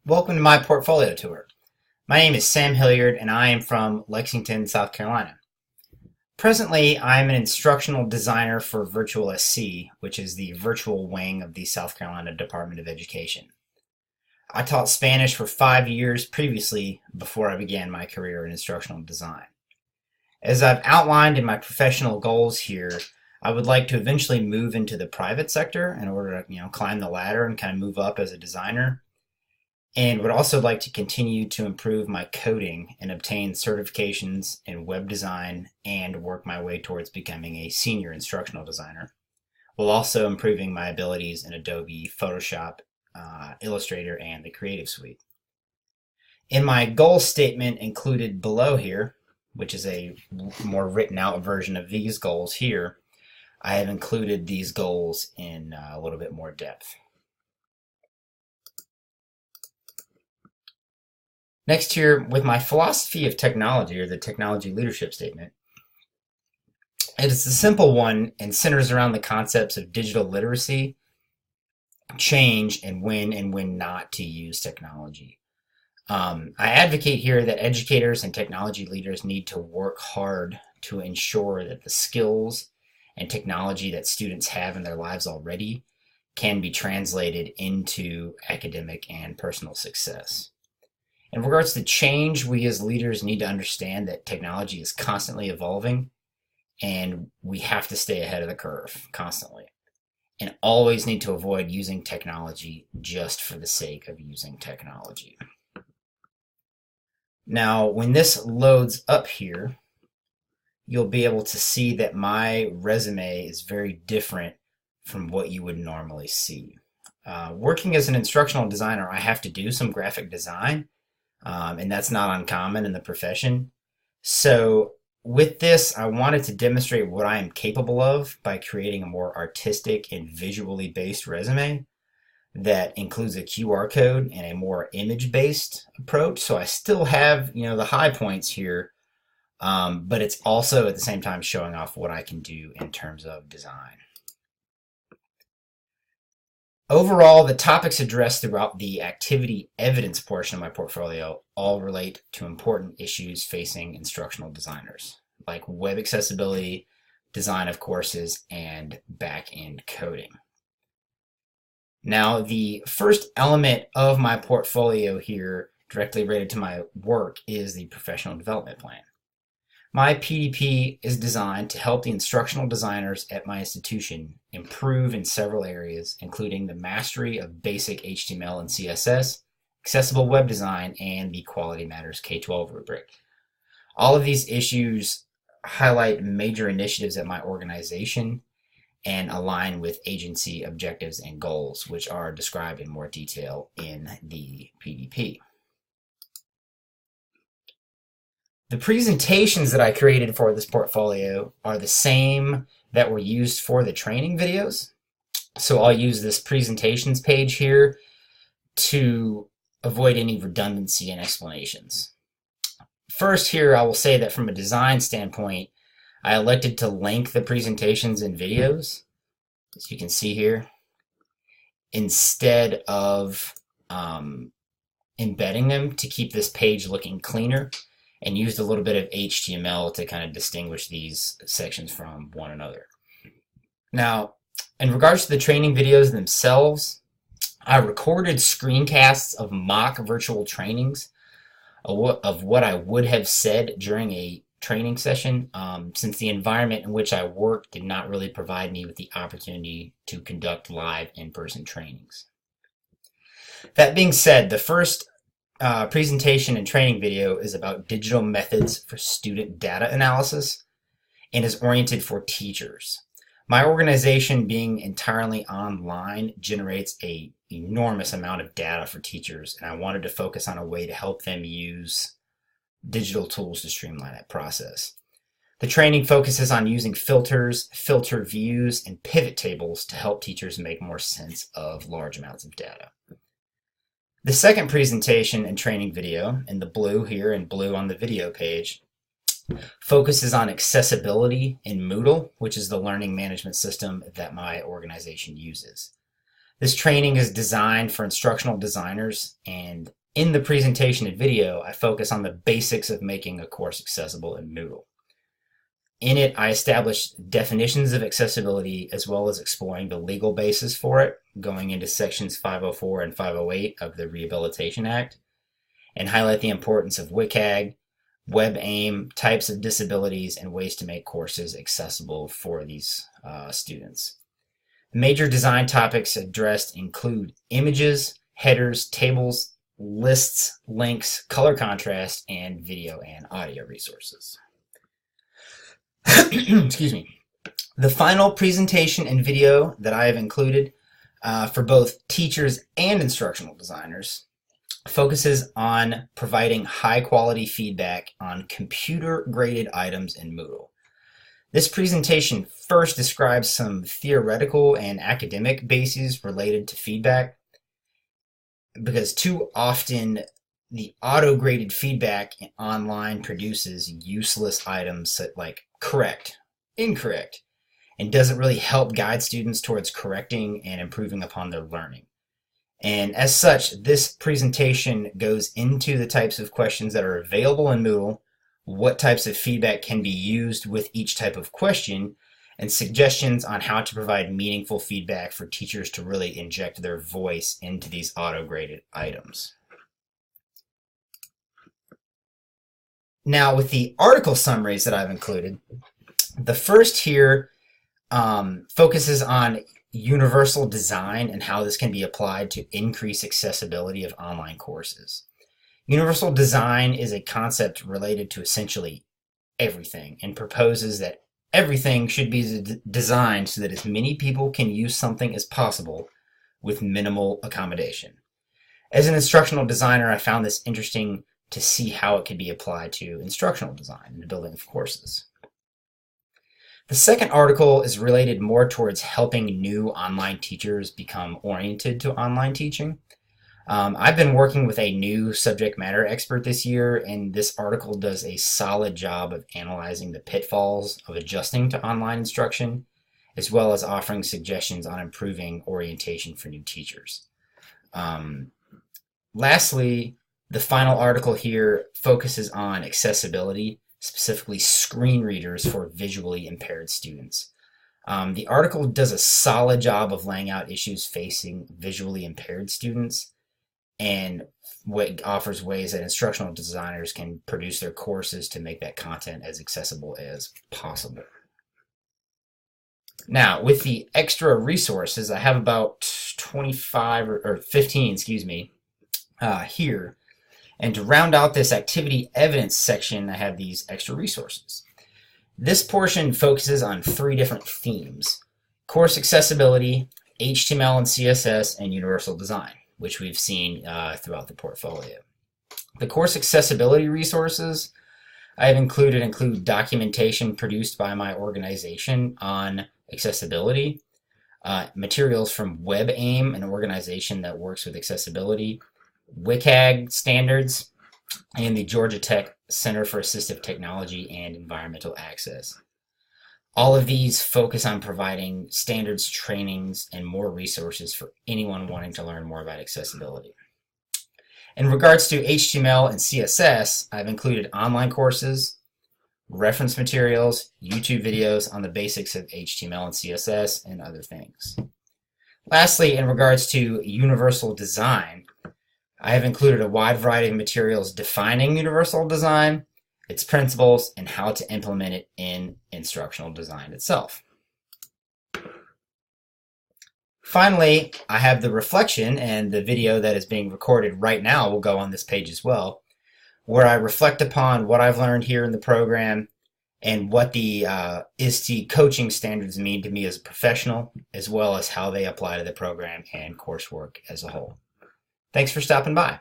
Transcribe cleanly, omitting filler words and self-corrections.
Welcome to my portfolio tour. My name is Sam Hilliard and I am from Lexington, South Carolina. Presently, I am an instructional designer for Virtual SC, which is the virtual wing of the South Carolina Department of Education. I taught Spanish for 5 years previously before I began my career in instructional design. As I've outlined in my professional goals here, I would like to eventually move into the private sector in order to, climb the ladder and kind of move up as a designer. And would also like to continue to improve my coding and obtain certifications in web design and work my way towards becoming a senior instructional designer, while also improving my abilities in Adobe, Photoshop, Illustrator, and the Creative Suite. In my goal statement included below here, which is a more written out version of these goals here, I have included these goals in a little bit more depth. Next here, with my philosophy of technology, or the technology leadership statement, it is a simple one and centers around the concepts of digital literacy, change, and when not to use technology. I advocate here that educators and technology leaders need to work hard to ensure that the skills and technology that students have in their lives already can be translated into academic and personal success. In regards to change, we as leaders need to understand that technology is constantly evolving and we have to stay ahead of the curve constantly, and always need to avoid using technology just for the sake of using technology. Now, when this loads up here, you'll be able to see that my resume is very different from what you would normally see. Working as an instructional designer, I have to do some graphic design. And that's not uncommon in the profession. So with this, I wanted to demonstrate what I am capable of by creating a more artistic and visually based resume that includes a QR code and a more image-based approach. So I still have, the high points here, but it's also at the same time showing off what I can do in terms of design. Overall, the topics addressed throughout the activity evidence portion of my portfolio all relate to important issues facing instructional designers, like web accessibility, design of courses, and back-end coding. Now, the first element of my portfolio here, directly related to my work, is the professional development plan. My PDP is designed to help the instructional designers at my institution improve in several areas, including the mastery of basic HTML and CSS, accessible web design, and the Quality Matters K-12 rubric. All of these issues highlight major initiatives at my organization and align with agency objectives and goals, which are described in more detail in the PDP. The presentations that I created for this portfolio are the same that were used for the training videos. So I'll use this presentations page here to avoid any redundancy in explanations. First here, I will say that from a design standpoint, I elected to link the presentations and videos, as you can see here, instead of embedding them to keep this page looking cleaner, and used a little bit of HTML to kind of distinguish these sections from one another. Now, in regards to the training videos themselves, I recorded screencasts of mock virtual trainings of what I would have said during a training session, since the environment in which I worked did not really provide me with the opportunity to conduct live in-person trainings. That being said, the first presentation and training video is about digital methods for student data analysis and is oriented for teachers. My organization, being entirely online, generates an enormous amount of data for teachers, and I wanted to focus on a way to help them use digital tools to streamline that process. The training focuses on using filters, filter views, and pivot tables to help teachers make more sense of large amounts of data. The second presentation and training video, in the blue here and blue on the video page, focuses on accessibility in Moodle, which is the learning management system that my organization uses. This training is designed for instructional designers, and in the presentation and video, I focus on the basics of making a course accessible in Moodle. In it, I establish definitions of accessibility as well as exploring the legal basis for it, going into sections 504 and 508 of the Rehabilitation Act, and highlight the importance of WCAG, WebAIM, types of disabilities, and ways to make courses accessible for these students. Major design topics addressed include images, headers, tables, lists, links, color contrast, and video and audio resources. Excuse me. The final presentation and video that I have included for both teachers and instructional designers focuses on providing high quality feedback on computer graded items in Moodle. This presentation first describes some theoretical and academic bases related to feedback, because too often the auto-graded feedback online produces useless items like correct, incorrect, and doesn't really help guide students towards correcting and improving upon their learning. And as such, this presentation goes into the types of questions that are available in Moodle, what types of feedback can be used with each type of question, and suggestions on how to provide meaningful feedback for teachers to really inject their voice into these auto-graded items. Now, with the article summaries that I've included, the first here focuses on universal design and how this can be applied to increase accessibility of online courses. Universal design is a concept related to essentially everything and proposes that everything should be designed so that as many people can use something as possible with minimal accommodation. As an instructional designer, I found this interesting to see how it could be applied to instructional design and the building of courses. The second article is related more towards helping new online teachers become oriented to online teaching. I've been working with a new subject matter expert this year, and this article does a solid job of analyzing the pitfalls of adjusting to online instruction, as well as offering suggestions on improving orientation for new teachers. Lastly, the final article here focuses on accessibility, specifically screen readers for visually impaired students. The article does a solid job of laying out issues facing visually impaired students and offers ways that instructional designers can produce their courses to make that content as accessible as possible. Now, with the extra resources, I have about 25 or 15, here. And to round out this activity evidence section, I have these extra resources. This portion focuses on 3 different themes: course accessibility, HTML and CSS, and universal design, which we've seen throughout the portfolio. The course accessibility resources I have include documentation produced by my organization on accessibility, materials from WebAIM, an organization that works with accessibility, WCAG standards, and the Georgia Tech Center for Assistive Technology and Environmental Access. All of these focus on providing standards, trainings, and more resources for anyone wanting to learn more about accessibility. In regards to HTML and CSS, I've included online courses, reference materials, YouTube videos on the basics of HTML and CSS, and other things. Lastly, in regards to universal design, I have included a wide variety of materials defining universal design, its principles, and how to implement it in instructional design itself. Finally, I have the reflection, and the video that is being recorded right now will go on this page as well, where I reflect upon what I've learned here in the program and what the ISTE coaching standards mean to me as a professional, as well as how they apply to the program and coursework as a whole. Thanks for stopping by.